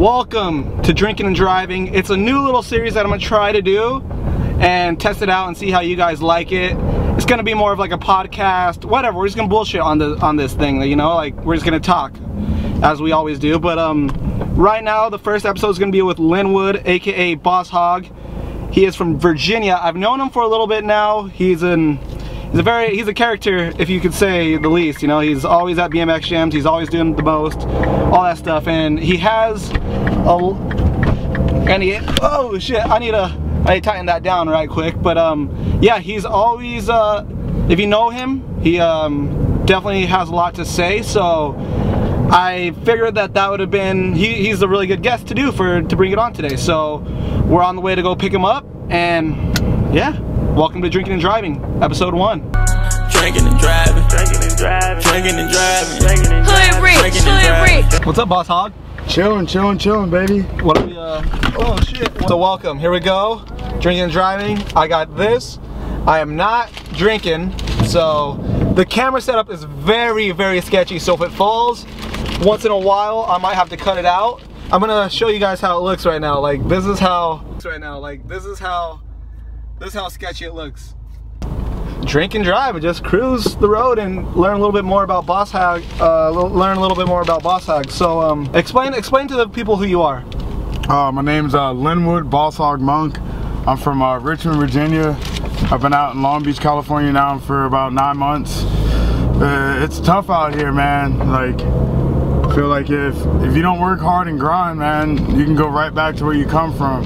Welcome to Drinking and Driving. It's a new little series that I'm gonna try to do and test it out and see how you guys like it. It's gonna be more of like a podcast, whatever. We're just gonna bullshit on this thing, you know, like we're just gonna talk as we always do. But right now the first episode is gonna be with Linwood, aka Boss Hogg. He is from Virginia. I've known him for a little bit now. He's a character, if you could say the least. You know, he's always at BMX jams, he's always doing the most, all that stuff, and he has oh shit, I need to tighten that down right quick. But yeah, he's always if you know him, he definitely has a lot to say. So I figured that would have been, he's a really good guest to bring it on today. So we're on the way to go pick him up, and yeah, welcome to Drinking and Driving, episode 1. Drinking and driving, drinking and driving, drinking and driving, drinking and driving. Hood Rick. What's up, Boss Hogg? Chilling, baby. What are we, oh shit. So welcome, here we go. Drinking and driving. I got this. I am not drinking, so the camera setup is very, very sketchy. So if it falls once in a while, I might have to cut it out. I'm gonna show you guys how it looks right now. Like this is how sketchy it looks. Drink and drive and just cruise the road and learn a little bit more about Boss Hogg. So explain to the people who you are. My name's Linwood, Boss Hogg Monk. I'm from Richmond, Virginia. I've been out in Long Beach, California now for about 9 months. It's tough out here, man. Like, I feel like if you don't work hard and grind, man, you can go right back to where you come from.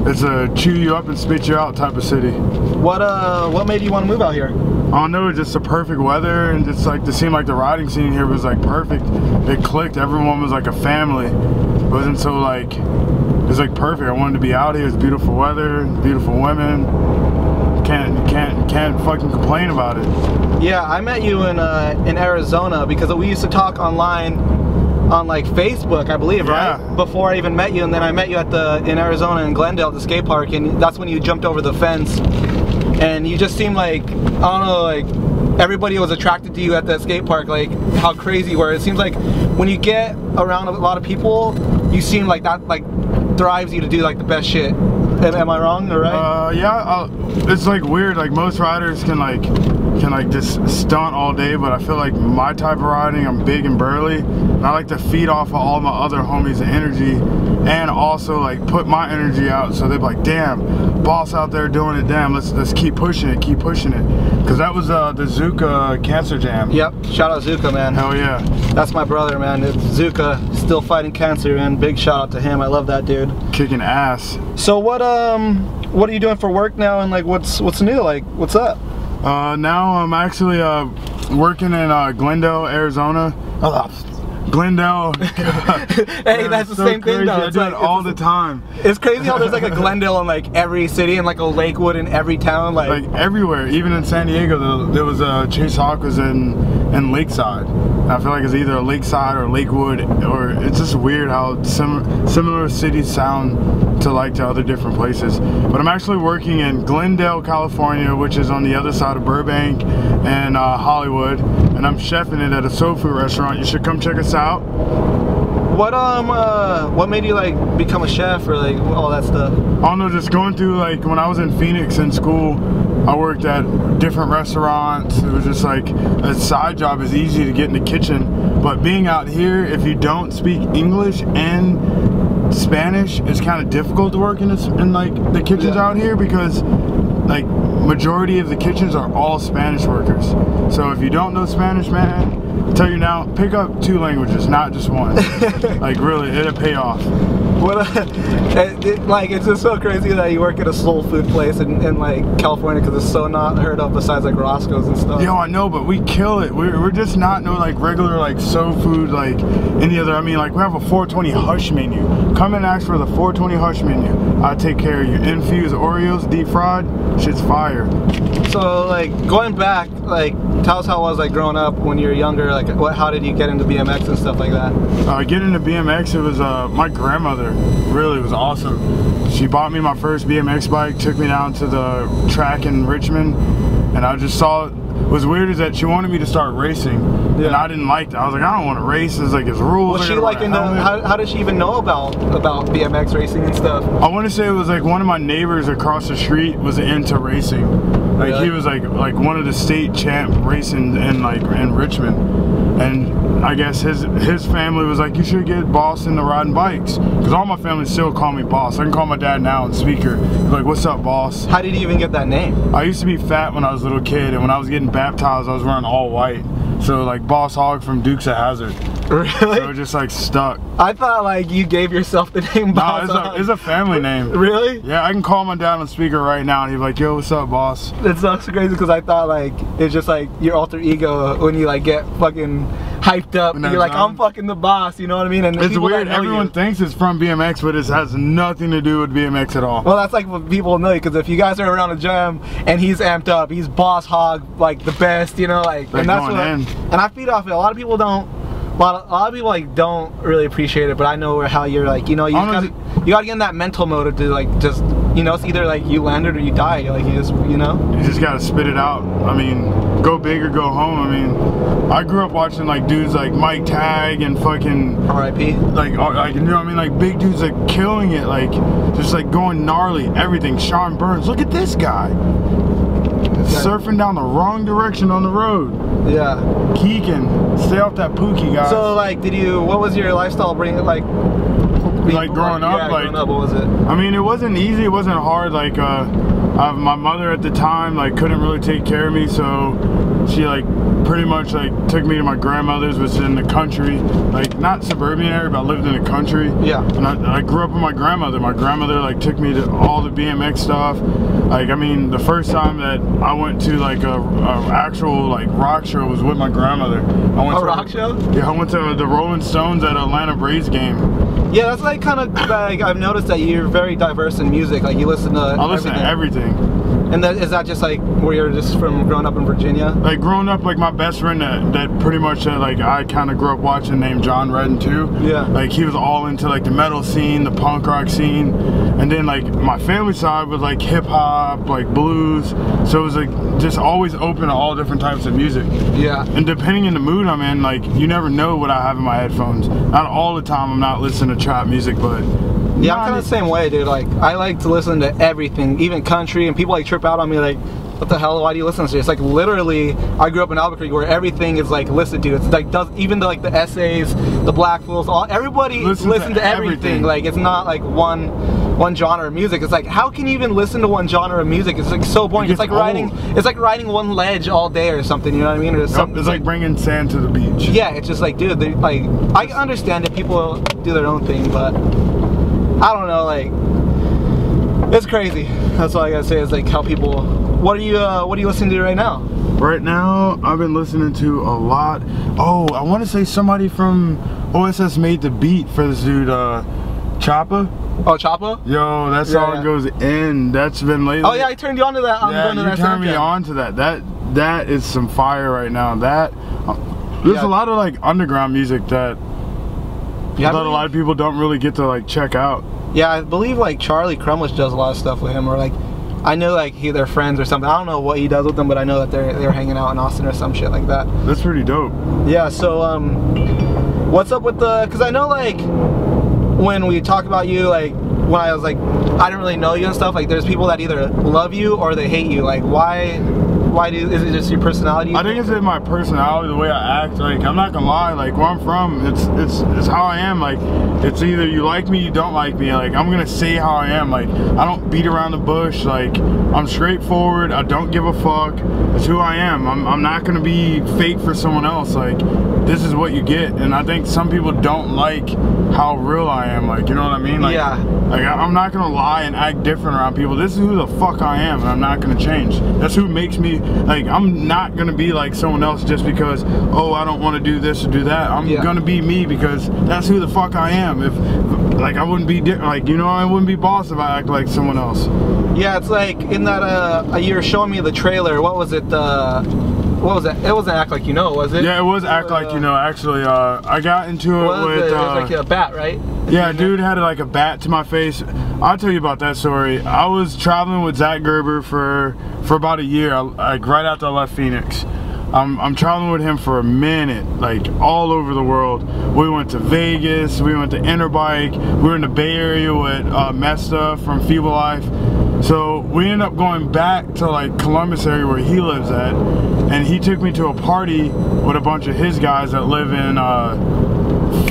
It's a chew you up and spit you out type of city. What made you want to move out here? I don't know, just the perfect weather, and just like, it seemed like the riding scene here was like perfect. It clicked, everyone was like a family. It wasn't so like, it was like perfect. I wanted to be out here. It's beautiful weather, beautiful women. Can't fucking complain about it. Yeah, I met you in Arizona because we used to talk online on like Facebook, I believe, yeah. Right? Before I even met you, and then I met you in Arizona in Glendale at the skate park, and that's when you jumped over the fence, and you just seemed like, I don't know, like everybody was attracted to you at that skate park, like how crazy you were. It seems like when you get around a lot of people, you seem like that like drives you to do like the best shit. Am I wrong or right? Yeah, it's like weird. Like most riders can just stunt all day, but I feel like my type of riding, I'm big and burly, and I like to feed off of all my other homies' energy, and also like put my energy out. So they're like, damn, Boss out there doing it. Damn, let's keep pushing it, because that was the Zuka Cancer Jam. Yep, shout out Zuka, man. Hell yeah. That's my brother, man. It's Zuka, still fighting cancer, man. Big shout out to him. I love that dude. Kicking ass. So what are you doing for work now, and like what's new? Like what's up? Now I'm actually working in Glendale, Arizona. Glendale. Hey, that's the so same crazy. thing though. I do it all the time. It's crazy how there's like a Glendale in like every city and like a Lakewood in every town. Like everywhere. Even in San Diego, there was a Chase Hawk was in Lakeside. And I feel like it's either a Lakeside or Lakewood, or it's just weird how similar cities sound to other different places. But I'm actually working in Glendale, California, which is on the other side of Burbank and Hollywood, and I'm chefing it at a soul food restaurant. You should come check us out. What made you like become a chef or like all that stuff? I don't know, just going through, like when I was in Phoenix in school, I worked at different restaurants. It was just like a side job. Is easy to get in the kitchen, but being out here, if you don't speak English and Spanish, it's kind of difficult to work in like the kitchens out here, because like majority of the kitchens are all Spanish workers. So if you don't know Spanish, man, I tell you now, pick up 2 languages, not just one. Like really, it'll pay off. Like it's just so crazy that you work at a soul food place in like California, because it's so not heard of besides like Roscoe's and stuff. Yo, I know, but we kill it. We're just not no like regular like soul food like any other. I mean, like we have a 420 hush menu. Come and ask for the 420 hush menu. I take care of you. Infused Oreos, deep fried, shit's fire. So like going back, like tell us how it was like growing up when you were younger. Like how did you get into BMX and stuff like that? Getting into BMX, it was my grandmother. Really was awesome. She bought me my first BMX bike, took me down to the track in Richmond, and I just saw was weird is that she wanted me to start racing, and I didn't like that. I was like, I don't want to race. It's like it's rules. Was she like into? How did she even know about BMX racing and stuff? I want to say it was like one of my neighbors across the street was into racing. Like he was like one of the state champ racing in Richmond, and I guess his family was like, you should get Boss into riding bikes, because all my family still call me Boss. I can call my dad now on speaker, like, what's up, Boss? How did you even get that name? I used to be fat when I was a little kid, and when I was getting baptized I was wearing all white, so like Boss Hogg from Dukes of Hazzard. Really? So it just like stuck. I thought like you gave yourself the name Boss Hogg. It's a family name. Really? Yeah, I can call my dad on speaker right now and he'd be like, yo, what's up, Boss? That's so crazy, because I thought like it's just like your alter ego when you like get fucking hyped up and you're like, I'm fucking the boss, you know what I mean? And it's weird, everyone thinks it's from BMX, but it has nothing to do with BMX at all. Well, that's like what people know, because if you guys are around a gym and he's amped up, he's Boss Hogg, like the best, you know, like and that's what and I feed off it. A lot of people don't. A lot of people like don't really appreciate it, but I know how you're like, you know, you gotta get in that mental mode to like just, you know, it's either like you land it or you die. Like you just, you know, you just gotta spit it out. I mean, go big or go home. I mean, I grew up watching like dudes like Mike Tag and fucking R.I.P. Like you know what I mean, like big dudes like killing it, like just like going gnarly, everything. Sean Burns, look at this guy. Surfing down the wrong direction on the road. Yeah. Keegan, stay off that pookie, guys. So like, what was your lifestyle growing up? Like, what was it? I mean, it wasn't easy, it wasn't hard. Like, my mother at the time, like, couldn't really take care of me, so she, like, pretty much, like, took me to my grandmother's, which is in the country. Like, not suburban area, but I lived in the country. Yeah. And I grew up with my grandmother. My grandmother, like, took me to all the BMX stuff. Like, I mean, the first time that I went to, like, a actual, like, rock show was with my grandmother. Rock show? Yeah, I went to the Rolling Stones at Atlanta Braves game. Yeah, that's like kind of like I've noticed that you're very diverse in music. Like you listen to I listen to everything. And is that just like where you're just from growing up in Virginia? Like growing up, like my best friend that pretty much like I kind of grew up watching, named John Redden too. Yeah. Like he was all into like the metal scene, the punk rock scene, and then like my family side was like hip hop, like blues. So it was like just always open to all different types of music. Yeah. And depending on the mood I'm in, like you never know what I have in my headphones. Not all the time I'm not listening to trap music, but yeah, I'm kind of the same way, dude. Like, I like to listen to everything, even country, and people like trip out on me like, what the hell, why do you listen to this? It's like literally, I grew up in Albuquerque where everything is like listened to. It's like, even like the essays, the Black Fools, everybody listen to everything. Like, it's not like one genre of music. It's like, how can you even listen to one genre of music? It's like so boring. It's like riding one ledge all day or something, you know what I mean? Or something. It's like bringing sand to the beach. Yeah, it's just like, dude, like, I understand that people do their own thing, but I don't know, like, it's crazy. That's all I gotta say is like how people. What are you listening to right now? Right now, I've been listening to a lot. Oh, I want to say somebody from OSS made the beat for this dude, Choppa. Oh, Choppa? Yo, that song goes in. That's been lately. Oh yeah, I turned you on to that. You turned me on to that. That is some fire right now. There's a lot of like underground music that a lot of people don't really get to like check out. Yeah, I believe like Charlie Crumlish does a lot of stuff with him, or like I know like they're friends or something. I don't know what he does with them, but I know that they're hanging out in Austin or some shit like that. That's pretty dope. Yeah. So what's up with the? Because I know like when we talk about you, like when I was like I didn't really know you and stuff. Like there's people that either love you or they hate you. Like why? Is it just your personality? I think it's in my personality, the way I act. Like I'm not gonna lie, like where I'm from, it's how I am. Like it's either you like me, you don't like me. Like I'm gonna say how I am. Like I don't beat around the bush. Like I'm straightforward. I don't give a fuck. It's who I am. I'm not gonna be fake for someone else. Like this is what you get. And I think some people don't like how real I am. Like you know what I mean? Like, yeah. Like I'm not gonna lie and act different around people. This is who the fuck I am, and I'm not gonna change. That's who makes me. Like I'm not gonna be like someone else just because I don't want to do this or do that. I'm gonna be me because that's who the fuck I am. If like I wouldn't be like I wouldn't be Boss if I act like someone else. Yeah, it's like in that you were showing me the trailer. What was it? what was that? It wasn't Act Like You Know, was it? Yeah, it was Act Like You Know. Actually, I got into it with. It was like a bat, right? Yeah, dude had like a bat to my face. I'll tell you about that story. I was traveling with Zach Gerber for about a year, like right after I left Phoenix. I'm traveling with him for a minute, like all over the world. We went to Vegas, we went to Interbike, we were in the Bay Area with Mesta from Feeble Life. So we ended up going back to like Columbus area where he lives at, and he took me to a party with a bunch of his guys that live in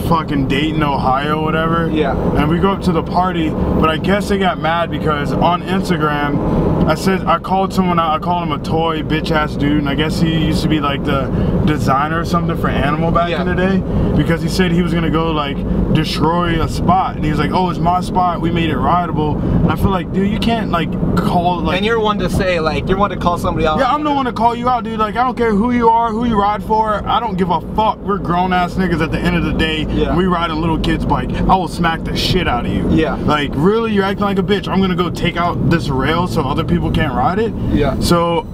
fucking Dayton, Ohio, whatever. Yeah. And we go up to the party, but I guess they got mad because on Instagram, I called someone out, I called him a toy bitch ass dude, and I guess he used to be like the designer or something for Animal back in the day, because he said he was gonna go like destroy a spot, and he was like, oh, it's my spot, we made it rideable. And I feel like, dude, you can't like call like. And you're one to say like, you're one to call somebody out. Yeah, I'm the one to call you out, dude. Like, I don't care who you are, who you ride for. I don't give a fuck. We're grown ass niggas at the end of the day. Yeah. We ride a little kid's bike. I will smack the shit out of you. Yeah. Like, really, you're acting like a bitch. I'm gonna go take out this rail so other people can't ride it. Yeah. So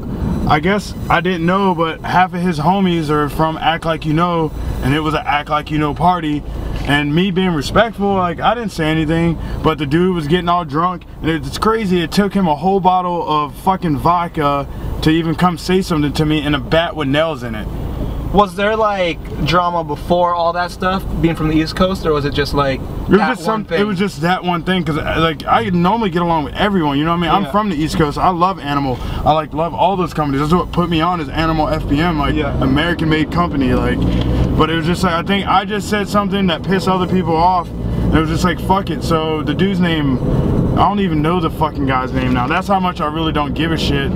I guess I didn't know, but half of his homies are from Act Like You Know, and it was an Act Like You Know party. And me being respectful, like, I didn't say anything, but the dude was getting all drunk, and it's crazy. It took him a whole bottle of fucking vodka to even come say something to me, and a bat with nails in it. Was there like drama before all that stuff, being from the East Coast, or was it just like It was just that one thing, because like I normally get along with everyone, you know what I mean? Yeah. I'm from the East Coast. I love Animal. I like love all those companies. That's what put me on is Animal FPM, like American-made company, like. But it was just like, I think I just said something that pissed other people off, and it was just like, fuck it. So the dude's name, I don't even know the fucking guy's name now. That's how much I really don't give a shit.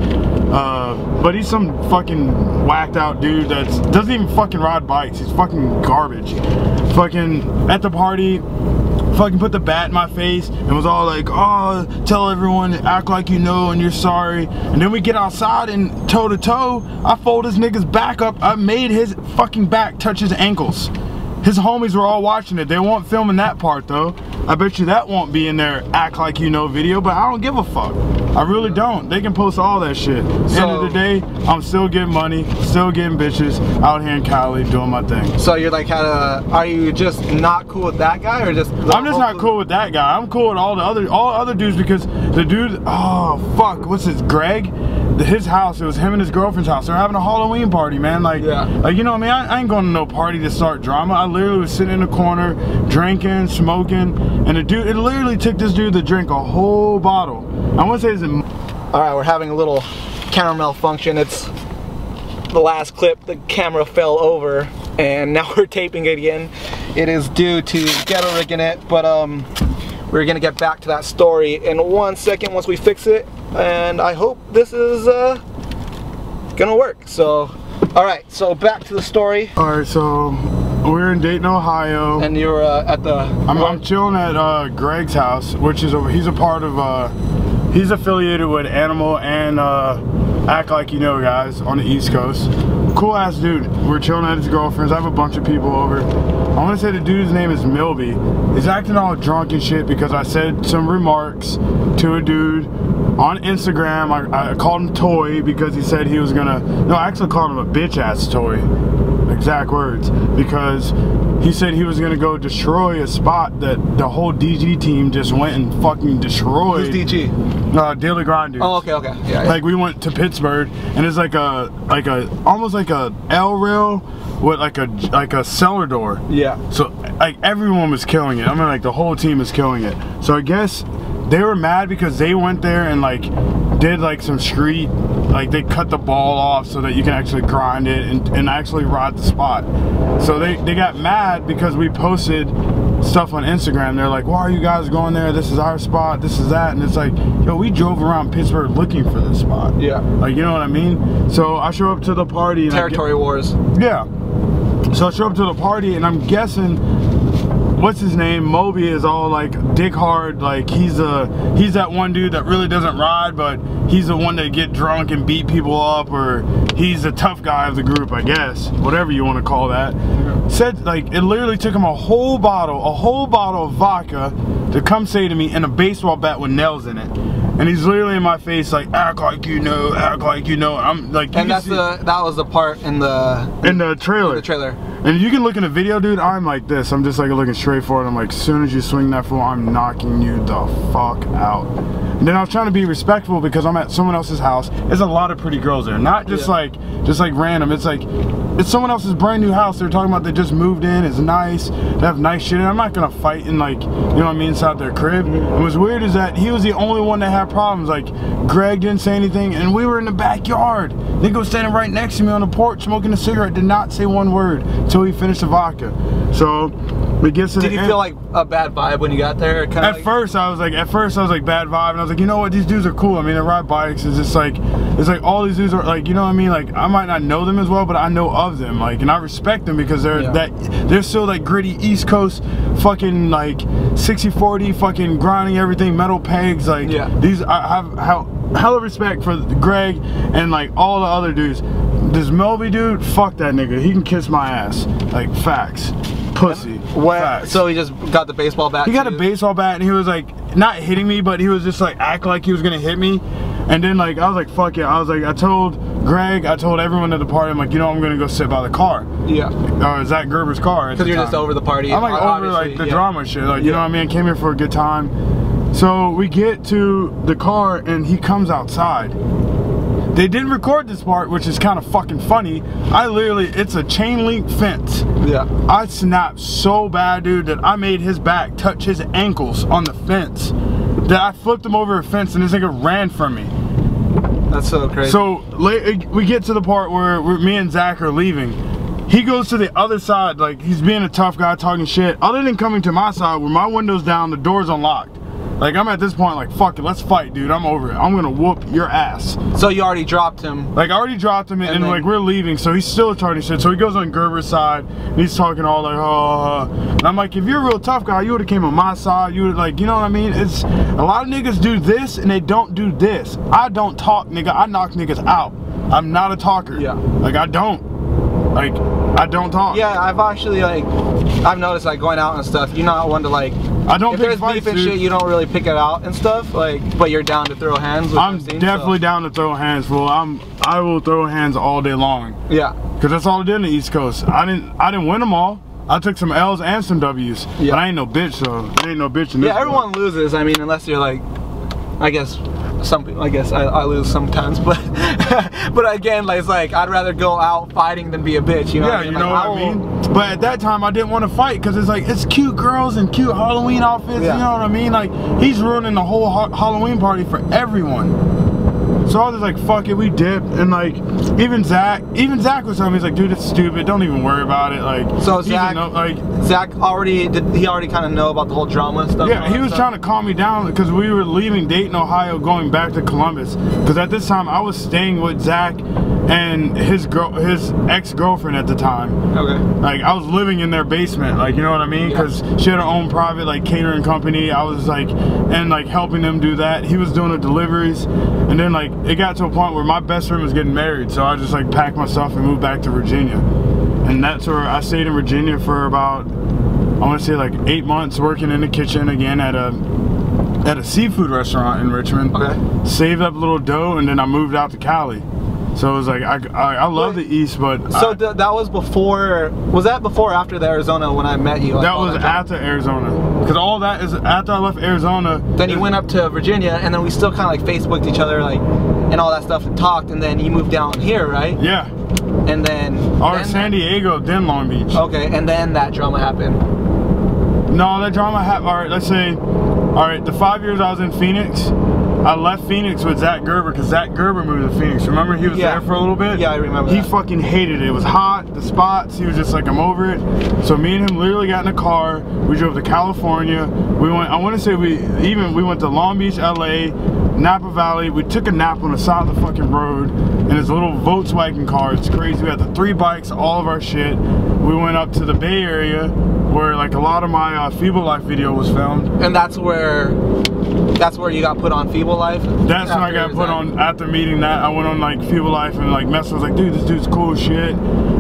But he's some fucking whacked out dude that doesn't even fucking ride bikes. He's fucking garbage. Fucking at the party, fucking put the bat in my face and was all like, oh, tell everyone to act like you know and you're sorry. And then we get outside and toe to toe, I fold his nigga's back up. I made his fucking back touch his ankles. His homies were all watching it. They weren't filming that part though. I bet you that won't be in their Act Like You Know video, but I don't give a fuck. I really don't. They can post all that shit. At the end of the day, I'm still getting money, still getting bitches out here in Cali doing my thing. So you're like, are you just not cool with that guy, or just? I'm just not cool with that guy. I'm cool with all other dudes, because the dude, oh fuck, what's his, Greg? His house, it was him and his girlfriend's house. They're having a Halloween party, man. Like, like, you know what I mean? I ain't going to no party to start drama. I literally was sitting in the corner, drinking, smoking, and the dude, it literally took this dude to drink a whole bottle. I want to say it's a... Alright, we're having a little camera malfunction. It's the last clip, the camera fell over, and now we're taping it again. It is due to ghetto rigging it, but we're gonna get back to that story in 1 second once we fix it, and I hope this is gonna work. So, alright, so back to the story. Alright, so we're in Dayton, Ohio. And you're at the... I'm chilling at Greg's house, which is he's a part of, he's affiliated with Animal and Act Like You Know guys on the East Coast. Cool ass dude. We're chilling at his girlfriend's. I have a bunch of people over. I want to say the dude's name is Milby. He's acting all drunk and shit because I said some remarks to a dude on Instagram. I called him Toy because he said he was gonna, no, I actually called him a bitch ass toy. Exact words. Because he said he was gonna go destroy a spot that the whole DG team just went and fucking destroyed. Who's DG? Daily Grind dudes. Oh, okay, okay. Yeah, Like, we went to Pittsburgh, and it's like almost like a L rail with like a cellar door. Yeah. So like everyone was killing it. I mean, like the whole team is killing it. So I guess they were mad because they went there and like did like some street, like they cut the ball off so that you can actually grind it and actually ride the spot. So they got mad because we posted stuff on Instagram. They're like, why are you guys going there? This is our spot, this is that. And it's like, yo, we drove around Pittsburgh looking for this spot. Yeah. Like, you know what I mean? So I show up to the party and Territory wars. Yeah. So I show up to the party and I'm guessing, what's his name, Moby is all like dick hard, like he's that one dude that really doesn't ride, but he's the one that get drunk and beat people up, or he's the tough guy of the group, I guess, whatever you want to call that. Said like it literally took him a whole bottle of vodka to come say to me, and a baseball bat with nails in it. and he's literally in my face like, act like you know, act like you know. I'm like, and that was the part in the trailer. The trailer. And you can look in the video, dude. I'm like this. I'm just like looking straight forward. I'm like, as soon as you swing that fool, I'm knocking you the fuck out. And then I was trying to be respectful because I'm at someone else's house. There's a lot of pretty girls there, not just like random. It's like it's someone else's brand new house. They're talking about they just moved in. It's nice. They have nice shit. And I'm not gonna fight in like, you know what I mean, inside their crib. And what's weird is that he was the only one that had problems. Like Greg didn't say anything, and we were in the backyard. Nigga was standing right next to me on the porch smoking a cigarette. Did not say one word until he finished the vodka. So we get to the end. Did you feel like a bad vibe when you got there? At first I was like bad vibe, and I was like, you know what, these dudes are cool. I mean, they ride bikes. It's just like, it's like all these dudes are like, you know what I mean? Like I might not know them as well, but I know of them. Like, and I respect them because they're still like gritty East Coast, fucking like 60-40, fucking grinding everything, metal pegs. Like these, I have hella respect for Greg and like all the other dudes. This Melby dude, fuck that nigga. He can kiss my ass. Like facts. Pussy. Facts. So he just got the baseball bat? He got a baseball bat and he was like, not hitting me, but he was just like act like he was gonna hit me. And then like, I was like, fuck it. I was like, I told Greg, I told everyone at the party, I'm like, you know, I'm gonna go sit by the car. Yeah. Zach Gerber's car. Because you're just over the party. I'm like over like the drama shit. Like, you know what I mean? I came here for a good time. So we get to the car and he comes outside. They didn't record this part, which is kind of fucking funny. I literally, it's a chain link fence. Yeah. I snapped so bad, dude, that I made his back touch his ankles on the fence. That I flipped him over a fence and this nigga ran from me. That's so crazy. So we get to the part where me and Zach are leaving. He goes to the other side, like he's being a tough guy talking shit. Other than coming to my side where my window's down, the door's unlocked. Like I'm at this point like, fuck it, let's fight, dude. I'm over it. I'm gonna whoop your ass. So you already dropped him? Like I already dropped him and like we're leaving, so he's still talking shit. So he goes on Gerber's side and he's talking all like, and I'm like, if you're a real tough guy, you would've came on my side. You would like, you know what I mean? It's a lot of niggas do this and they don't do this. I don't talk, nigga. I knock niggas out. I'm not a talker. Yeah. Like I don't. Like I don't talk. Yeah, I've actually like, I've noticed like going out and stuff, you're not one to like, I don't if there's beef and shit, you don't really pick it out and stuff, like, but you're down to throw hands. I'm definitely down to throw hands, fool. I will throw hands all day long. Yeah. Cause that's all I did in the East Coast. I didn't win them all. I took some L's and some W's. Yeah. But I ain't no bitch, so there ain't no bitch in this. Yeah, everyone loses. I mean, unless you're like, I guess. Some people, I guess I lose sometimes, but but again, like, it's like I'd rather go out fighting than be a bitch, you know? Yeah, you know what I mean? But at that time, I didn't want to fight because it's like, it's cute girls and cute Halloween outfits, you know what I mean? Like, he's ruining the whole Halloween party for everyone. So I was like, fuck it, we dipped, and like, even Zach was telling me, he's like, dude, it's stupid, don't even worry about it. Like, so Zach already kind of know about the whole drama stuff? Yeah, he was trying to calm me down because we were leaving Dayton, Ohio, going back to Columbus. Because at this time, I was staying with Zach and his ex-girlfriend at the time. Okay. Like, I was living in their basement, like, you know what I mean? Because she had her own private, like, catering company. I was like, and like helping them do that. He was doing the deliveries, and then like, it got to a point where my best friend was getting married, so I just like packed my stuff and moved back to Virginia. And that's where I stayed in Virginia for about, I want to say like 8 months, working in the kitchen again at a seafood restaurant in Richmond. Okay. Saved up a little dough, and then I moved out to Cali. So it was like, I love the East, but... So that was before, was that before or after the Arizona when I met you? Like, that was after Arizona. Because all that is after I left Arizona. Then you went up to Virginia, and then we still kind of like Facebooked each other, like, and all that stuff, and talked, and then you moved down here, right? Yeah. And then... Or San Diego, then Long Beach. Okay, and then that drama happened. No, that drama happened, alright, let's say, alright, the 5 years I was in Phoenix, I left Phoenix with Zach Gerber because Zach Gerber moved to Phoenix. Remember he was there for a little bit? Yeah, I remember He fucking hated it. It was hot, the spots. He was just like, I'm over it. So me and him literally got in a car. We drove to California. We went, I want to say we went to Long Beach, LA, Napa Valley. We took a nap on the side of the fucking road in his little Volkswagen car. It's crazy. We had the 3 bikes, all of our shit. We went up to the Bay Area where like a lot of my Feeble Life video was filmed. And that's where you got put on Feeble Life? That's when I got put on, after meeting that, I went on like Feeble Life and like Mess was like, dude, this dude's cool as shit.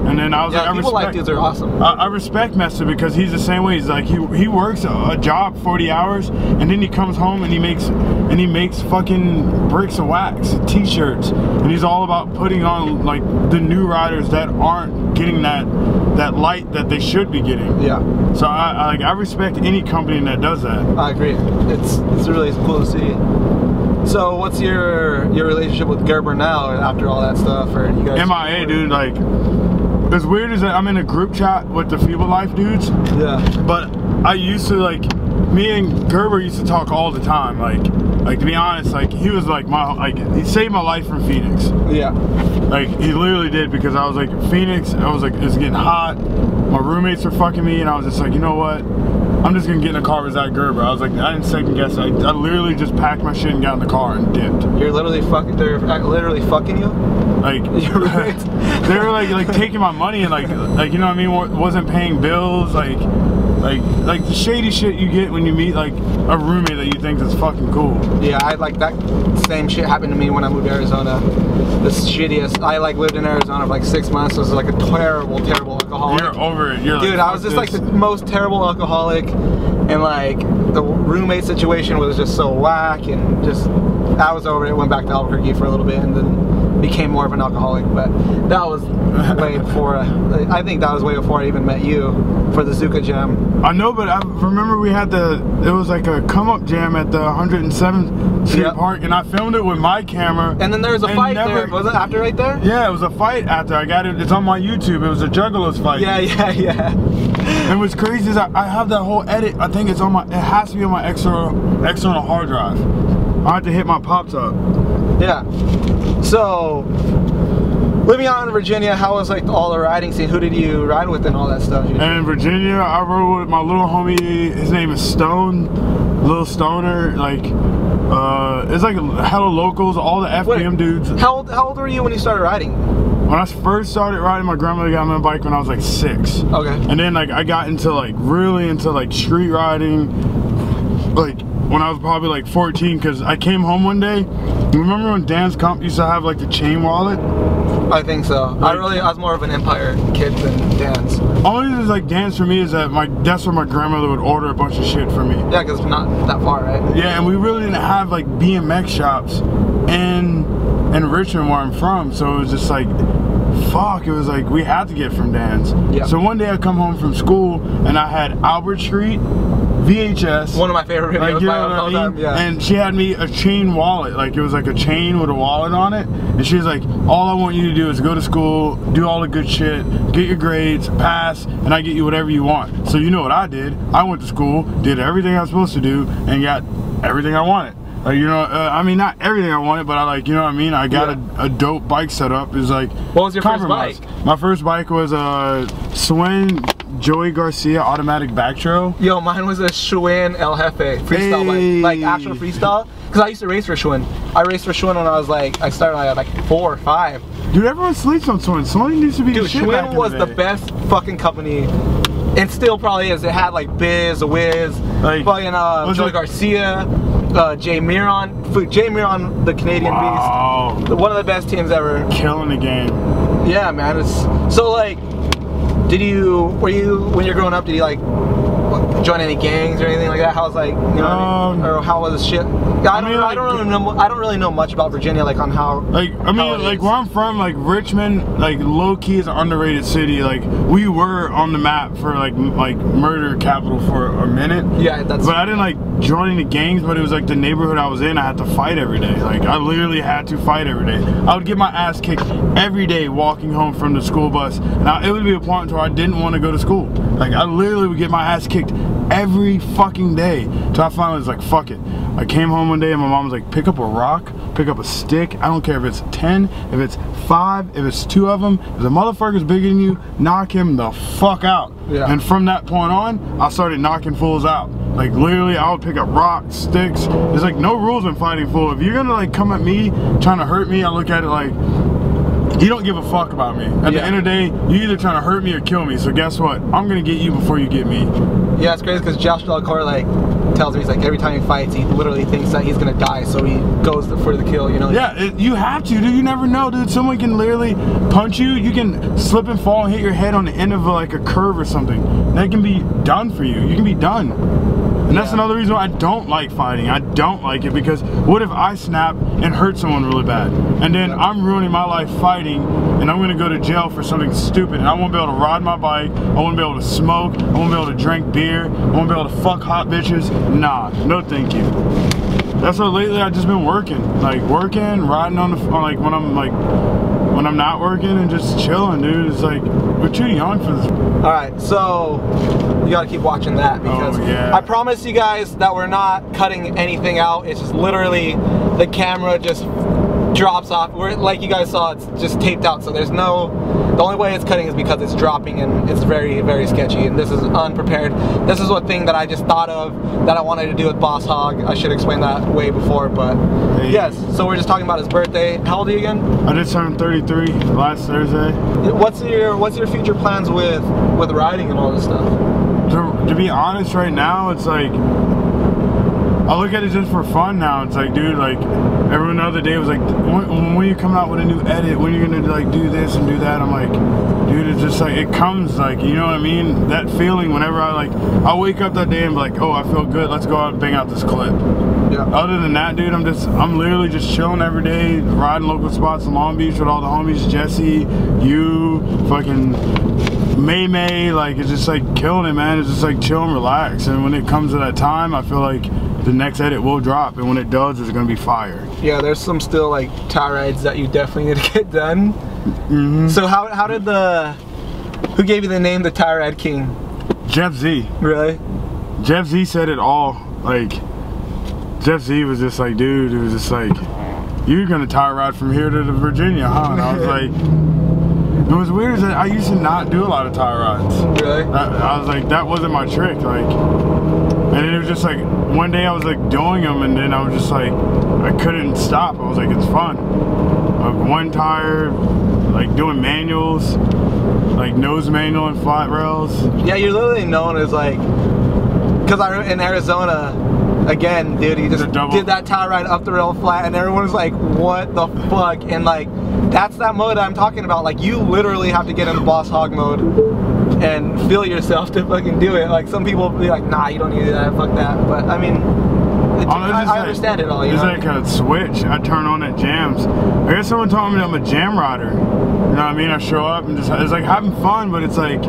And then I was like, people like dudes are awesome. I respect Messer because he's the same way. He's like, he works a job 40 hours, and then he comes home and he makes fucking bricks of wax, t-shirts, and he's all about putting on like the new riders that aren't getting that light that they should be getting. Yeah. So I respect any company that does that. I agree. It's really cool to see. So what's your relationship with Gerber now after all that stuff? Or you guys MIA, dude. Like, as weird as that, I'm in a group chat with the Feeble Life dudes. Yeah. But I used to, like, me and Gerber used to talk all the time. Like to be honest, like, he was like he saved my life from Phoenix. Yeah. Like, he literally did, because I was like, Phoenix, I was like, it's getting hot. My roommates were fucking me, and I was just like, you know what? I'm just gonna get in a car with Zach Gerber. I was like, I didn't second guess it. I literally just packed my shit and got in the car and dipped. You're literally fucking, they're literally fucking you? Like, they were like taking my money and like, you know what I mean? Wasn't paying bills, like the shady shit you get when you meet like a roommate that you think is fucking cool. Yeah, I like that same shit happened to me when I moved to Arizona. The shittiest. I like lived in Arizona for like 6 months. I was like a terrible alcoholic. You're over it. You're dude, like, I was just like the most terrible alcoholic, and like the roommate situation was just so whack, and just I was over it. Went back to Albuquerque for a little bit, and then became more of an alcoholic. But that was way before. I think that was way before I even met you for the Zuka Jam. I know, but I remember we had it was like a come up jam at the 107th Street Park, and I filmed it with my camera. And then there was a fight there. Was it after right there? Yeah, it was a fight after. I got it. It's on my YouTube. It was a Juggalos fight. Yeah. And what's crazy is I have that whole edit. I think it's on my. It has to be on my external hard drive. I have to hit my pops up. Yeah. So, living out in Virginia, how was like all the riding scene? Who did you ride with and all that stuff? And in Virginia, I rode with my little homie. His name is Stone, Little Stoner. Like, it's like hella locals, all the FBM dudes. How old were you when you started riding? When I first started riding, my grandmother got me on a bike when I was like 6. Okay. And then like I got into like really into like street riding, like when I was probably like 14, because I came home one day. Remember when Dan's Comp used to have like the chain wallet? I think so. Like, I was more of an Empire kid than Dan's. Only reason it's like Dan's for me is that that's where my grandmother would order a bunch of shit for me. Yeah, because it's not that far, right? Yeah, and we really didn't have like BMX shops in Richmond where I'm from, so it was just like, fuck, it was like we had to get from Dan's. Yeah. So one day I come home from school and I had Albert Street, VHS. One of my favorite videos, like, you know what I mean? Yeah. And she had me a chain wallet. Like, it was like a chain with a wallet on it. And she was like, all I want you to do is go to school, do all the good shit, get your grades, pass, and I get you whatever you want. So you know what I did? I went to school, did everything I was supposed to do, and got everything I wanted. You know, I mean, not everything I wanted, but I like, you know what I mean? I got a dope bike setup. It was like, what was your first bike? My first bike was a Swin Joey Garcia automatic back trail. Yo, mine was a Schwinn El Jefe freestyle bike, like actual freestyle. Because I used to race for Schwinn. I raced for Schwinn when I was like, I started at like 4 or 5. Dude, everyone sleeps on Schwinn. Schwinn used to be the shit back in the day. Schwinn was the best fucking company, and still probably is. It had like Biz, Wiz, like, fucking Joey Garcia. Jay Miron, the Canadian beast, one of the best teams ever. Killing the game. Yeah, man. It's so like, when you're growing up, did you like join any gangs or anything like that? How's like, you know, or how was shit? I don't really know much about Virginia, like on how. Like, I mean, like where I'm from, like Richmond, like low key is an underrated city. Like we were on the map for like murder capital for a minute. Yeah, that's. But I didn't like join any gangs. But it was like the neighborhood I was in. I had to fight every day. Like I literally had to fight every day. I would get my ass kicked every day walking home from the school bus. Now it would be a point where I didn't want to go to school. Like I literally would get my ass kicked every fucking day. Till I finally was like, fuck it. I came home one day and my mom was like, pick up a rock, pick up a stick. I don't care if it's 10, if it's 5, if it's 2 of them. If the motherfucker's bigger than you, knock him the fuck out. Yeah. And from that point on, I started knocking fools out. Like literally, I would pick up rocks, sticks. There's like no rules in fighting fool. If you're gonna like come at me, trying to hurt me, I look at it like, you don't give a fuck about me. At the end of the day, you either trying to hurt me or kill me. So guess what? I'm gonna get you before you get me. Yeah, it's crazy because Josh Delcore like tells me, he's like, every time he fights, he literally thinks that he's gonna die, so he goes for the kill, you know? Yeah, you have to, dude. You never know, dude. Someone can literally punch you. You can slip and fall and hit your head on the end of like a curve or something. That can be done for you. You can be done. And that's another reason why I don't like fighting. I don't like it because what if I snap and hurt someone really bad? And then I'm ruining my life fighting and I'm gonna go to jail for something stupid and I won't be able to ride my bike, I won't be able to smoke, I won't be able to drink beer, I won't be able to fuck hot bitches. Nah, no thank you. That's what lately I've just been working. Like working, riding on the, like when I'm not working and just chilling, dude. It's like, we're too young for this. Alright, so you gotta keep watching that because I promise you guys that we're not cutting anything out. It's just literally the camera just drops off. Like you guys saw, it's just taped out, so there's no, the only way it's cutting is because it's dropping and it's very, very sketchy, and this is unprepared. This is one thing that I just thought of that I wanted to do with Boss Hogg. I should explain that way before, but yes, so we're just talking about his birthday. How old are you again? I just turned 33 last Thursday. What's your future plans with riding and all this stuff? To be honest, right now, it's like, I look at it just for fun now. It's like, dude, like, every other day was like, when you come out with a new edit, when you're gonna like do this and do that, I'm like, dude, it's just like, it comes like, you know what I mean? That feeling whenever I wake up that day and be like, oh, I feel good, let's go out and bang out this clip. Yeah. Other than that, dude, I'm literally just chilling every day, riding local spots in Long Beach with all the homies, Jesse, you, fucking May, like, it's just like killing it, man. It's just like chill and relax. And when it comes to that time, I feel like the next edit will drop, and when it does, it's gonna be fire. Yeah, there's some still like tie rides that you definitely need to get done. So how did who gave you the name the Tie Ride King? Jeff Z. Really? Jeff Z said it all. Like, Jeff Z was just like, dude, it was just like, you're gonna tie ride from here to Virginia, huh? And I was like, it was weird is that I used to not do a lot of tie rides. Really? I was like, that wasn't my trick. Like, and then it was just like, one day I was like doing them and then I was just like, I couldn't stop. I was like, it's fun. Like one tire, like doing manuals, like nose manual and flat rails. Yeah, you're literally known as like, because in Arizona, again, dude, he just did that tie ride up the rail flat and everyone was like, what the fuck? And like, that's that mode I'm talking about. Like, you literally have to get into Boss Hogg mode and feel yourself to fucking do it. Like, some people be like, nah, you don't need that, fuck that. But I mean, I understand it all, you know? It's like a switch I turn on at jams. I guess someone told me I'm a jam rider. You know what I mean? I show up and just, it's like having fun, but it's like,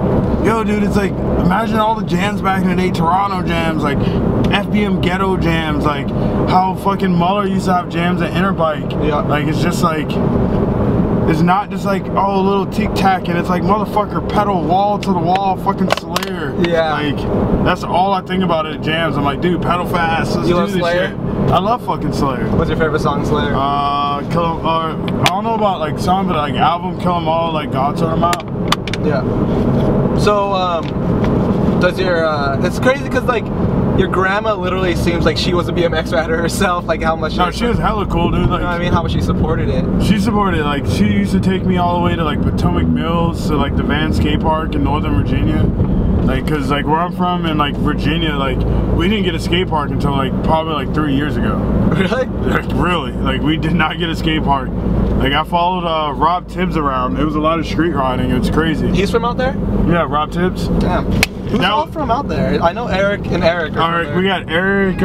yo, dude, it's like, imagine all the jams back in the day, Toronto jams, like FBM ghetto jams, like how fucking Muller used to have jams at Interbike. Yeah. Like, it's just like, it's not just like, oh, a little tic-tac, and it's like, motherfucker, pedal wall to the wall, fucking Slayer. Yeah. Like, that's all I think about at jams. I'm like, dude, pedal fast, let's do this Slayer? Shit. I love fucking Slayer. What's your favorite song, Slayer? I don't know about like song, but like album, Kill 'Em All, like God Sort 'Em Out. Yeah. So, does your, it's crazy because like, your grandma literally seems like she was a BMX rider herself, like how much she was hella cool, dude. Like, you know what I mean? How much she supported it. She supported it. Like, she used to take me all the way to like Potomac Mills, to like the Van Skate Park in Northern Virginia. Like, cause like where I'm from in like Virginia, like we didn't get a skate park until like probably like 3 years ago. Really? Like, really? Like, we did not get a skate park. Like, I followed Rob Tibbs around. It was a lot of street riding. It was crazy. He's from out there? Yeah, Rob Tibbs. Damn. Who's all from out there? I know Eric and Eric. Alright, we got Eric.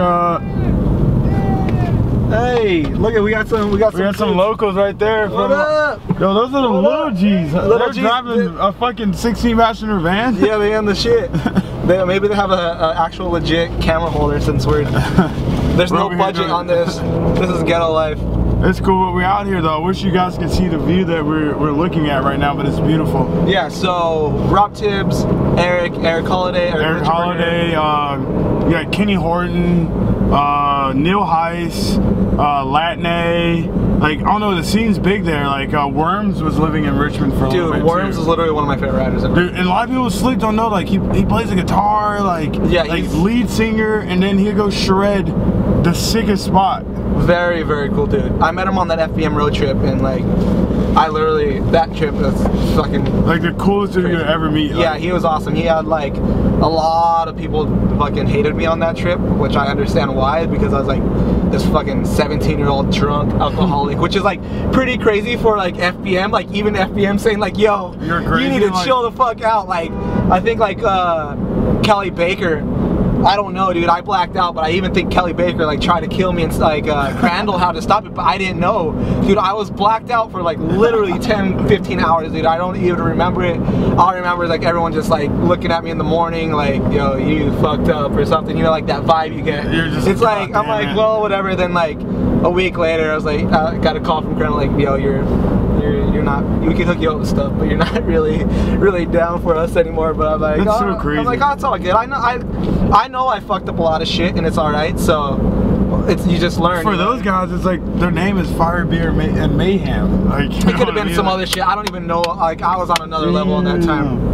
Hey, look at we got some locals right there. What up? Yo, those are the little G's. They're driving a fucking 16-passenger van. Yeah, they in the shit. Maybe they have an actual legit camera holder since there's no budget on this. This is ghetto life. It's cool, but we're out here though. I wish you guys could see the view that we're looking at right now, but it's beautiful. Yeah, so Rob Tibbs, Eric Holiday. Eric Holiday, you got Kenny Horton, Neil Heiss, Latney. Like, I don't know, the scene's big there. Like, Worms was living in Richmond for a little bit. Dude, Worms is literally one of my favorite riders ever. Dude, and a lot of people sleep don't know, like, he plays the guitar, like, yeah, like lead singer, and then he'll go shred the sickest spot. Very, very cool dude. I met him on that FBM road trip, and like, I literally, that trip was fucking like the coolest dude you ever meet. Like. Yeah, he was awesome. He had like a lot of people fucking hated me on that trip, which I understand why, because I was like this fucking 17-year-old drunk alcoholic, which is like pretty crazy for like FBM. Like even FBM saying like, yo, you're crazy, you need to chill the fuck out. Like I think like Kelly Baker, I don't know, dude, I blacked out, but I even think Kelly Baker like tried to kill me and like Crandall how to stop it, but I didn't know. Dude, I was blacked out for like literally 10-15 hours, dude. I don't even remember it. All I remember is like everyone just like looking at me in the morning like, yo, you fucked up or something, you know, like that vibe you get. It's like, I'm like, well, whatever. Then like a week later, I was like, I got a call from Crandall like, yo, you're not, we can hook you up with stuff, but you're not really down for us anymore. But I'm like, that's so crazy. I'm like, oh, it's all good. I know I fucked up a lot of shit and it's alright, so it's, you just learn. For those guys, it's like their name is Fire, Beer, and Mayhem. Like, it could have been some other shit. I don't even know. Like I was on another level at that time.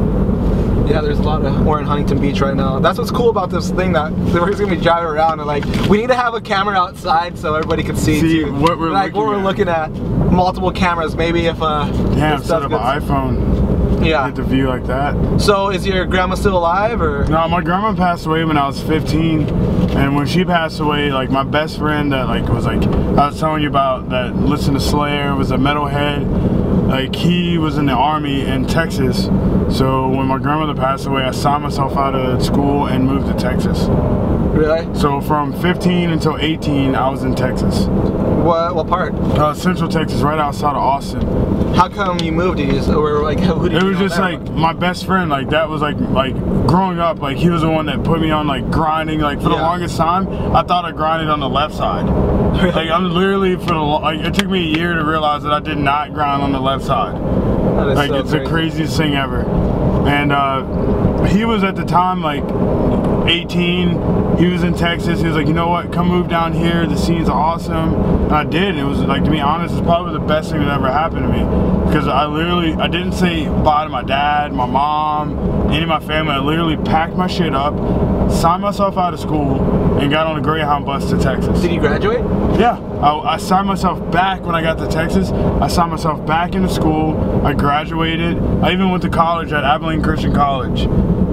Yeah, there's a lot of. We're in Huntington Beach right now. That's what's cool about this thing, that we're just gonna be driving around and like we need to have a camera outside so everybody can see too. what we're like what we're looking at. Multiple cameras, maybe if instead of an iPhone. Yeah. Get the view like that. So is your grandma still alive or? No, my grandma passed away when I was 15, and when she passed away, like my best friend that like was like I was telling you about that listened to Slayer, was a metalhead. Like he was in the army in Texas. So when my grandmother passed away, I signed myself out of school and moved to Texas. Really? So from 15 until 18, I was in Texas. What part? Central Texas, right outside of Austin. How come you moved? Or like who did you know? It was just like my best friend. Like that was like growing up. Like he was the one that put me on like grinding. Like for the longest time, I thought I grinded on the left side. Really? Like I'm literally it took me a year to realize that I did not grind on the left side. That is like so it's crazy. the craziest thing ever. And he was at the time like 18. He was in Texas. He was like, you know what, come move down here, the scene's awesome. And I did. It was like, to be honest, it's probably the best thing that ever happened to me, because I didn't say bye to my dad, my mom, any of my family. I literally packed my shit up, signed myself out of school, and got on a Greyhound bus to Texas. Did you graduate? Yeah, I signed myself back when I got to Texas. I signed myself back into school. I graduated. I even went to college at Abilene Christian College.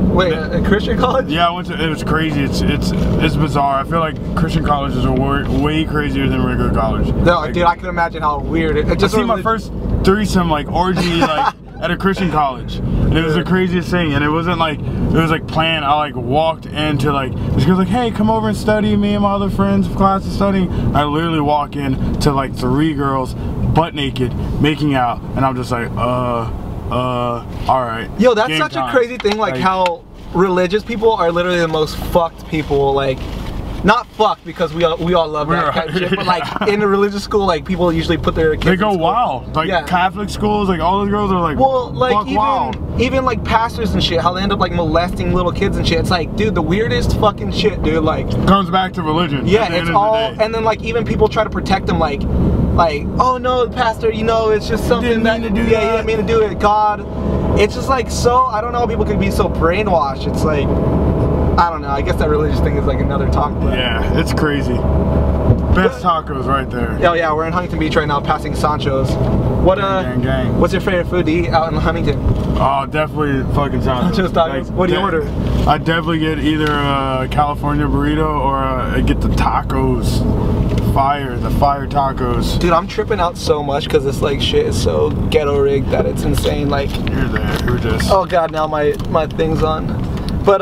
Wait, a Christian college? Yeah, I went to. It was crazy. It's bizarre. I feel like Christian colleges are way crazier than regular college. No, like, dude, I can imagine how weird it just. I see my first threesome like orgy like at a Christian college, and it was the craziest thing. And it wasn't like it was like planned. I like walked into like this girl's like, hey, come over and study. Me and my other friends of class are studying. I literally walk in to like 3 girls butt naked making out, and I'm just like all right. Yo, that's such a crazy thing, like how religious people are literally the most fucked people. Like, not fucked because we all love that kind of shit, but like in a religious school, like people usually put their kids they go in school. Wild. Like Catholic schools, like all those girls are like, well, like wild. even like pastors and shit, how they end up like molesting little kids and shit. It's like, dude, the weirdest fucking shit, dude. Like, comes back to religion. Yeah, it's all, and then like even people try to protect them, like, oh no, pastor, you know, it's just something that he didn't mean to do it. God, it's just like so. I don't know how people can be so brainwashed. It's like, I don't know. I guess that religious thing is like another talk. But yeah, it's crazy. Best tacos right there. Oh yeah, we're in Huntington Beach right now, passing Sancho's. What gang. What's your favorite food to eat out in Huntington? Oh, definitely fucking Sancho's. Sancho's tacos. Like, what do you order? I definitely get either a California burrito or I get the tacos. The fire tacos. Dude, I'm tripping out so much because this like shit is so ghetto rigged that it's insane. Like, you're there. You're just. Oh god, now my thing's on. But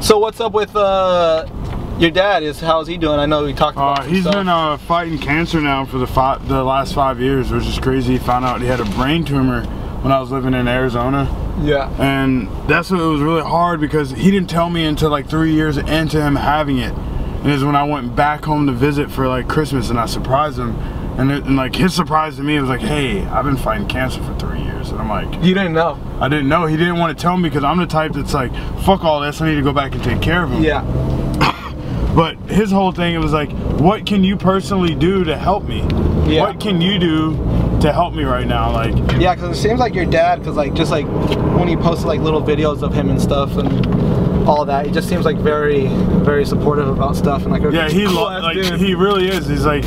so what's up with your dad? How's he doing? I know we talked about. He's been fighting cancer now for the last 5 years, which is crazy. He found out he had a brain tumor when I was living in Arizona. Yeah. And that's what it was really hard, because he didn't tell me until like 3 years into him having it. And it was when I went back home to visit for like Christmas, and I surprised him. And like his surprise to me was like, hey, I've been fighting cancer for 3 years. And I'm like, you didn't know? I didn't know. He didn't want to tell me because I'm the type that's like, fuck all this, I need to go back and take care of him. Yeah. But his whole thing, it was like, what can you personally do to help me? Yeah. What can you do to help me right now? Like, yeah, because it seems like your dad, because like just like when he posted like little videos of him and stuff and all that, he just seems like very supportive about stuff, and like yeah, he really is. He's like,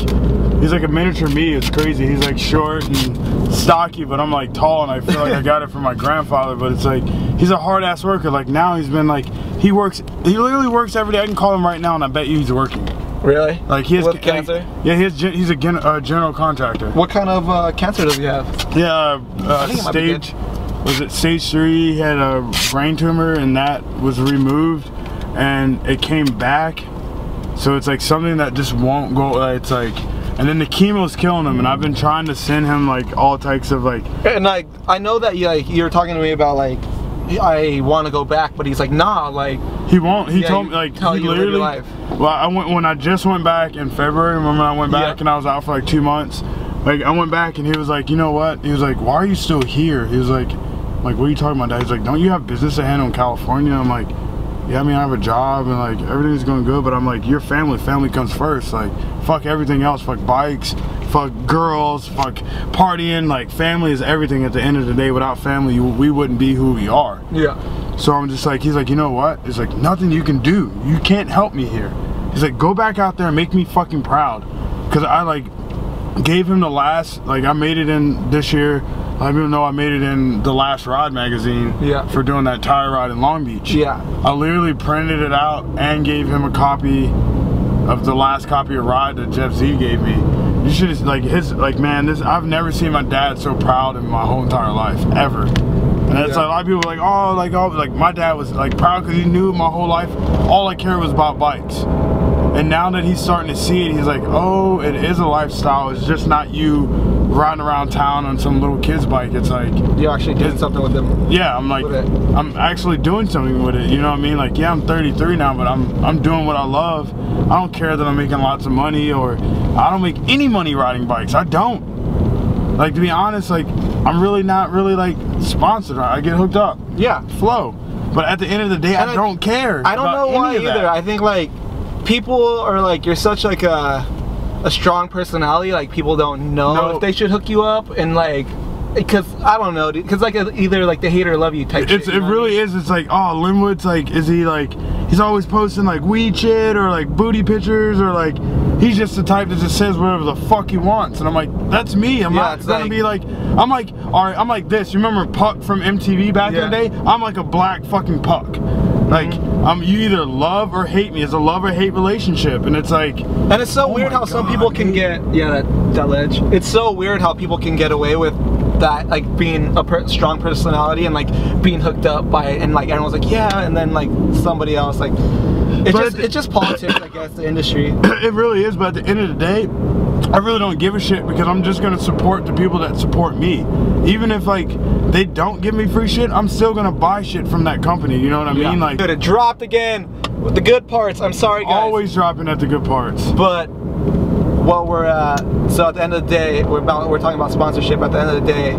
he's like a miniature me. It's crazy. He's like short and stocky, but I'm like tall, and I feel like I got it from my grandfather. But it's like he's a hard ass worker. Like now he's been like he literally works every day. I can call him right now, and I bet you he's working. Really? Like he has cancer? Yeah, he's a general contractor. What kind of cancer does he have? Yeah, stage 3? He had a brain tumor, and that was removed, and it came back. So it's like something that just won't go. It's like, and then the chemo's killing him, and I've been trying to send him like all types of like. And like I know that you're talking to me about like I want to go back, but he's like nah, like he won't. He told me like he literally. Well, when I just went back in February. Remember when I went back and I was out for like 2 months. Like I went back and he was like, you know what? He was like, why are you still here? He was like, what are you talking about, Dad? He's like, don't you have business to handle in California? I'm like, yeah, I mean I have a job and like everything's going good, but I'm like, your family comes first. Like fuck everything else. Fuck bikes. Fuck girls. Fuck partying. Like family is everything at the end of the day. Without family, we wouldn't be who we are. Yeah. So I'm just like, he's like, you know what? It's like nothing you can do. You can't help me here. He's like, go back out there and make me fucking proud. Cause I like gave him the last, like I made it in this year. I even know I made it in the Last Ride magazine for doing that tire ride in Long Beach. Yeah. I literally printed it out and gave him a copy of the last copy of Ride that Jeff Z gave me. You should have, like man, I've never seen my dad so proud in my whole entire life, ever. And it's like a lot of people are like, like my dad was like proud because he knew my whole life all I cared was about bikes. And now that he's starting to see it, he's like, oh, it is a lifestyle. It's just not you riding around town on some little kid's bike. It's like you're actually doing something with them. Yeah, I'm like, I'm actually doing something with it. You know what I mean? Like, yeah, I'm 33 now, but I'm doing what I love. I don't care that I'm making lots of money, or I don't make any money riding bikes. I don't. Like, to be honest, like I'm really not like sponsored. I get hooked up. Yeah, flow. But at the end of the day, I don't care. I don't know why either. I think like people are like, you're such like a strong personality, like people don't know if they should hook you up, and like because I don't know, because like either like they hate or love you type shit. It really is. It's like, oh, Linwood's like, is he like, he's always posting like weed shit or like booty pictures, or like he's just the type that just says whatever the fuck he wants. And I'm like, that's me. I'm not gonna be like, I'm like, all right, I'm like this. You remember Puck from MTV back in the day? I'm like a black fucking Puck. Like, you either love or hate me. It's a love or hate relationship, and it's like. And it's so weird how some people can get that ledge. It's so weird how people can get away with that, like being a strong personality and like being hooked up by it, and like everyone's like, yeah, and then like somebody else like. It's just politics, I guess, the industry. It really is, but at the end of the day, I really don't give a shit, because I'm just gonna support the people that support me. Even if like they don't give me free shit, I'm still gonna buy shit from that company. You know what I mean? Like, it dropped again with the good parts. I'm sorry, guys. Always dropping at the good parts. But what we're so at the end of the day, we're talking about sponsorship. At the end of the day,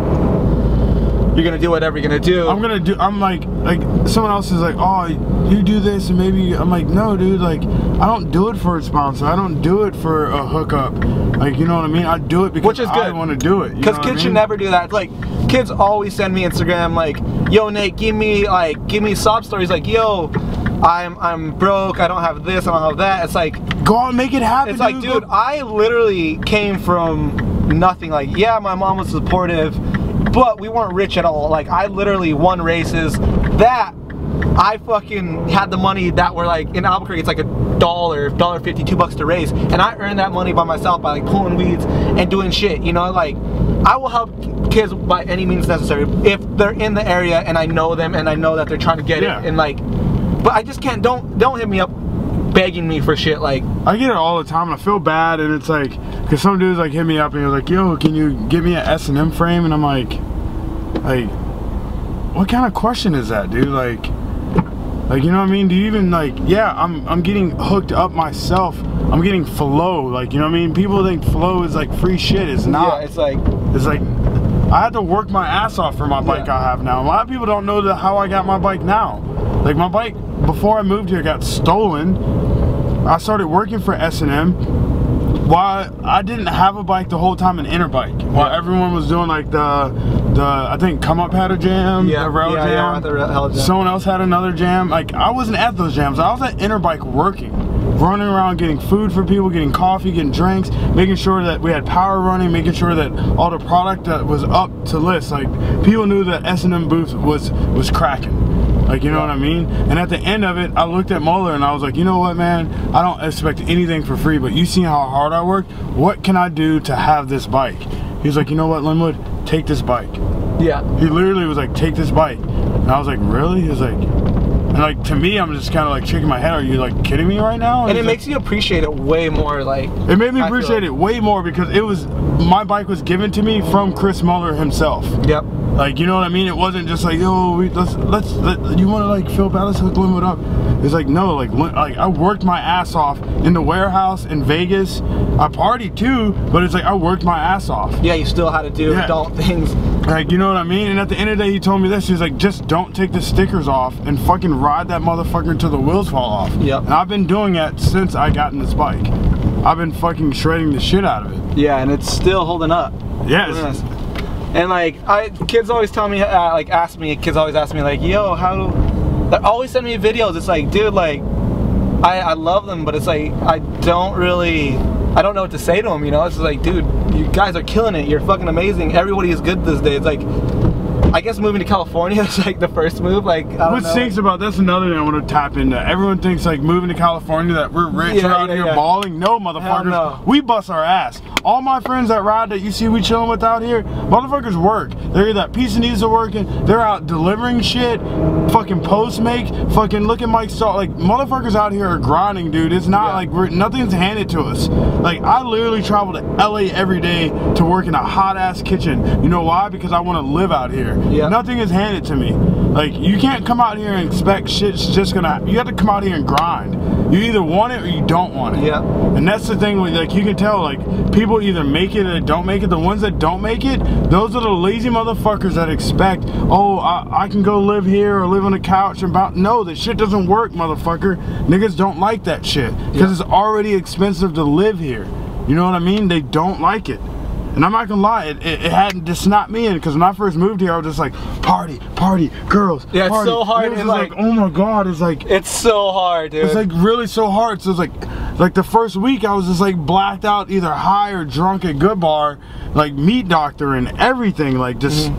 you're gonna do whatever you're gonna do. I'm like someone else is like, oh, you do this and maybe. I'm like, no, dude, like I don't do it for a sponsor. I don't do it for a hookup. Like, you know what I mean? I do it because I want to do it. Because kids should never do that. Like, kids always send me Instagram like, yo Nate, give me sob stories. Like, yo, I'm broke. I don't have this. I don't have that. It's like, go on, make it happen. It's like, dude, I literally came from nothing. Like, yeah, my mom was supportive, but we weren't rich at all. Like, I literally won races that I fucking had the money that were like, in Albuquerque, it's like $1.50, $2 to race, and I earned that money by myself by like pulling weeds and doing shit, you know. Like, I will help kids by any means necessary if they're in the area and I know them and I know that they're trying to get it, and like, but I just can't, don't hit me up begging me for shit. Like, I get it all the time and I feel bad, and it's like, because some dudes like hit me up and you're like, yo, can you give me an S&M frame? And I'm like, what kind of question is that, dude? Like, you know what I mean? Do you even like, yeah, I'm getting hooked up myself. I'm getting flow, like, you know what I mean? People think flow is like free shit. It's not. Yeah, it's like I had to work my ass off for my bike I have now. A lot of people don't know how I got my bike now. Like, my bike before I moved here got stolen. I started working for S&M while I didn't have a bike the whole time, an inner bike. While everyone was doing like I think Come Up had a jam, the rail jam. The rail jam. Someone else had another jam. Like, I wasn't at those jams. I was at inner bike working. running around getting food for people, getting coffee, getting drinks, making sure that we had power running, making sure that all the product that was up to list, like people knew that S&M booth was cracking. Like, you know what I mean? And at the end of it, I looked at Muller and I was like, you know what, man? I don't expect anything for free, but you see how hard I worked? What can I do to have this bike? He's like, you know what, Linwood? Take this bike. Yeah. He literally was like, take this bike. And I was like, really? He was like, and like, to me, I'm just kind of like shaking my head. Are you like kidding me right now? And it makes you appreciate it way more. Like, it made me appreciate it way more because it was, my bike was given to me from Chris Muller himself. Yep. Like, you know what I mean? It wasn't just like, yo, you want to like feel bad? Let's hook Linwood up. It's like, no, like I worked my ass off in the warehouse in Vegas. I partied too, but it's like I worked my ass off. Yeah, you still had to do adult things. Like, you know what I mean? And at the end of the day, he told me this. He's like, just don't take the stickers off and fucking ride that motherfucker until the wheels fall off. Yep. And I've been doing that since I got in this bike. I've been fucking shredding the shit out of it. Yeah, and it's still holding up. Yes. And like, kids always tell me, kids always ask me like, yo, they always send me videos. It's like, dude, like, I love them, but it's like, I don't know what to say to them, you know? It's just like, dude, you guys are killing it. You're fucking amazing. Everybody is good this day. It's like, I guess moving to California is like the first move. Like, I don't know. What stinks about that's another thing I want to tap into. Everyone thinks like moving to California that we're rich out here balling. No, motherfuckers. No. We bust our ass. All my friends that ride that you see we chilling with out here, motherfuckers work. They're either at Pizza are working, they're out delivering shit, fucking Postmate, fucking look at Mike Salt. Like, motherfuckers out here are grinding, dude. It's not like nothing's handed to us. Like, I literally travel to LA every day to work in a hot ass kitchen. You know why? Because I want to live out here. Yeah. Nothing is handed to me. Like, you can't come out here and expect shit's just gonna, you have to come out here and grind. You either want it or you don't want it. Yeah. And that's the thing, like, you can tell, like, people either make it or don't make it. The ones that don't make it, those are the lazy motherfuckers that expect, oh, I can go live here or live on a couch and no, that shit doesn't work, motherfucker. Niggas don't like that shit because it's already expensive to live here. You know what I mean? They don't like it. And I'm not gonna lie, it hadn't just snapped me in, because when I first moved here, I was just like, party, girls, yeah, it's party. so hard. It was like, oh my god, it's like, it's so hard, dude. It's like really so hard. So it's like the first week I was just like blacked out, either high or drunk at Good Bar, like meat doctor and everything, like just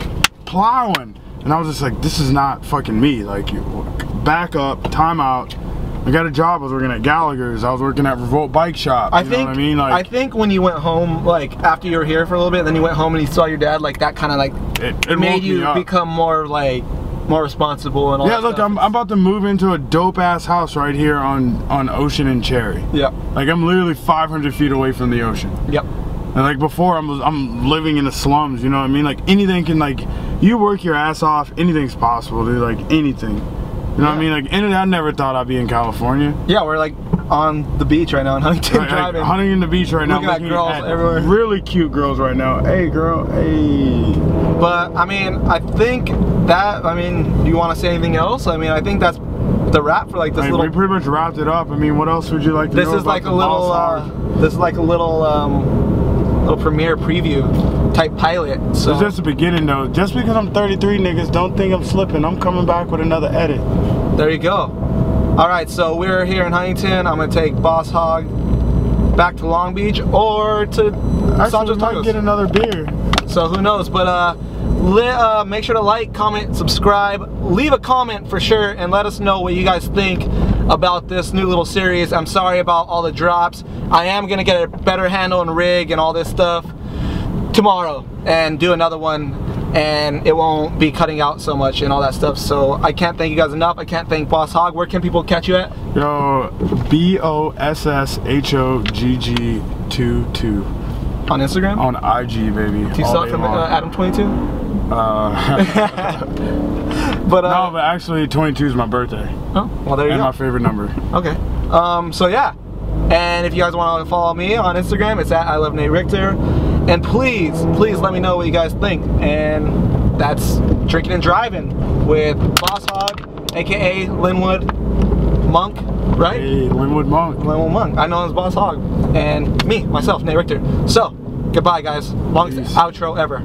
plowing. And I was just like, this is not fucking me. Like, back up, time out. I got a job. I was working at Gallagher's. I was working at Revolt Bike Shop. You know what I mean? Like, I think when you went home, like after you were here for a little bit, then you went home and you saw your dad, like that kind of like it made you become more like more responsible and all. Yeah, that look, stuff. I'm about to move into a dope ass house right here on Ocean and Cherry. Yep. Like, I'm literally 500 feet away from the ocean. Yep. And like before, I'm living in the slums. You know what I mean? Like, anything can, like, you work your ass off, anything's possible, dude. Like, anything. You know what I mean? Like, I never thought I'd be in California. Yeah, we're like on the beach right now in Huntington, driving. Like, hunting in the beach right now. Looking at girls everywhere. Really cute girls right now. Hey, girl. Hey. But I mean, I think that. I mean, do you want to say anything else? I mean, I think that's the wrap for like this little. We pretty much wrapped it up. I mean, what else would you like to know? This is like a little. This is like a little premiere preview type pilot. So it's just the beginning though. Just because I'm 33, niggas, don't think I'm slipping. I'm coming back with another edit. There you go. All right, so we're here in Huntington. I'm gonna take Boss Hogg back to Long Beach or to Actually, we might get another beer. So who knows? But make sure to like, comment, subscribe, leave a comment for sure, and let us know what you guys think about this new little series. I'm sorry about all the drops. I am gonna get a better handle and rig and all this stuff tomorrow and do another one, and it won't be cutting out so much and all that stuff. So I can't thank you guys enough. I can't thank Boss Hogg. Where can people catch you at? Yo, BOSSHOGG22 on Instagram? On IG, baby. Do you sell it from Adam22? But no, but actually 22 is my birthday. Oh, well there you go. And my favorite number. Okay. So yeah. And if you guys want to follow me on Instagram, it's at I love NateRichter. And please let me know what you guys think. And that's Drinking and Driving with Boss Hogg, aka Linwood Monk, right? Hey, Linwood Monk. Linwood Monk. I know him as Boss Hogg. And me, myself, NateRichter. So, goodbye guys. Longest outro ever.